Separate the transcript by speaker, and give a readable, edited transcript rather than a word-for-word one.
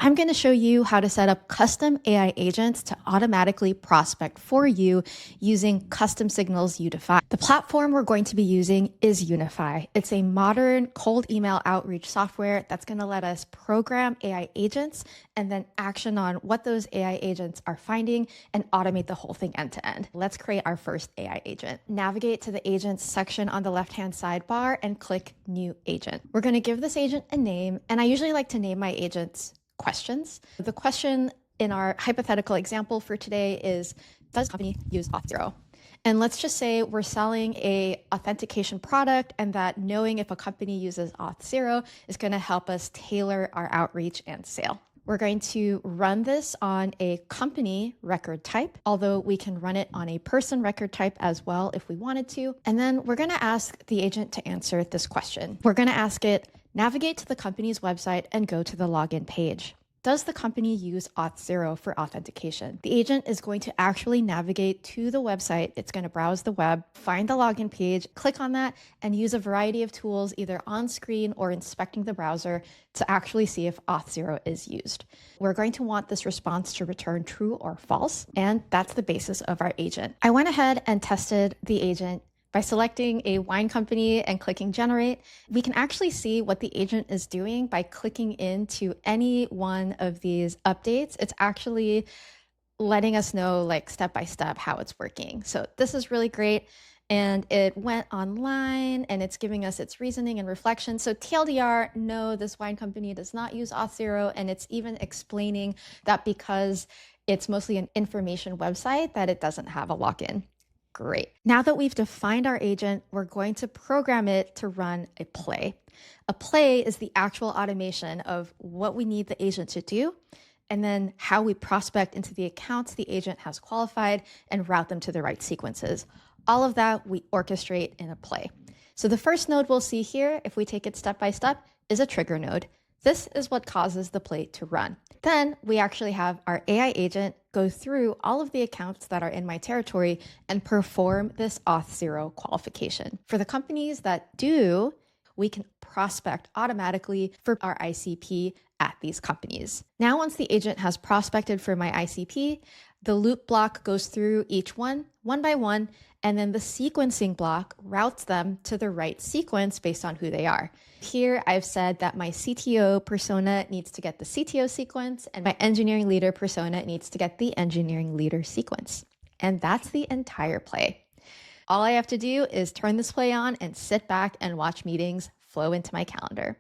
Speaker 1: I'm going to show you how to set up custom AI agents to automatically prospect for you using custom signals Unify. The platform we're going to be using is Unify. It's a modern cold email outreach software that's going to let us program AI agents and then action on what those AI agents are finding and automate the whole thing end to end. Let's create our first AI agent. Navigate to the agents section on the left-hand sidebar and click New Agent. We're going to give this agent a name, and I usually like to name my agents questions. The question in our hypothetical example for today is, does the company use Auth0? And let's just say we're selling a authentication product and that knowing if a company uses Auth0 is going to help us tailor our outreach and sale. We're going to run this on a company record type, although we can run it on a person record type as well if we wanted to. And then we're going to ask the agent to answer this question. We're going to ask it, navigate to the company's website and go to the login page. Does the company use Auth0 for authentication? The agent is going to actually navigate to the website. It's going to browse the web, find the login page, click on that, and use a variety of tools either on screen or inspecting the browser to actually see if Auth0 is used. We're going to want this response to return true or false, and that's the basis of our agent. I went ahead and tested the agent. By selecting a wine company and clicking generate, we can actually see what the agent is doing by clicking into any one of these updates. It's actually letting us know like step by step how it's working. So this is really great. And it went online and it's giving us its reasoning and reflection. So TLDR, no, this wine company does not use Auth0. And it's even explaining that because it's mostly an information website that it doesn't have a lock-in. Great. Now that we've defined our agent, we're going to program it to run a play. A play is the actual automation of what we need the agent to do, and then how we prospect into the accounts the agent has qualified and route them to the right sequences. All of that we orchestrate in a play. So the first node we'll see here, if we take it step by step, is a trigger node. This is what causes the play to run. Then we actually have our AI agent go through all of the accounts that are in my territory and perform this Auth0 qualification. For the companies that do, we can prospect automatically for our ICP at these companies. Now, once the agent has prospected for my ICP, the loop block goes through each one by one, and then the sequencing block routes them to the right sequence based on who they are. Here, I've said that my CTO persona needs to get the CTO sequence, and my engineering leader persona needs to get the engineering leader sequence. And that's the entire play. All I have to do is turn this play on and sit back and watch meetings flow into my calendar.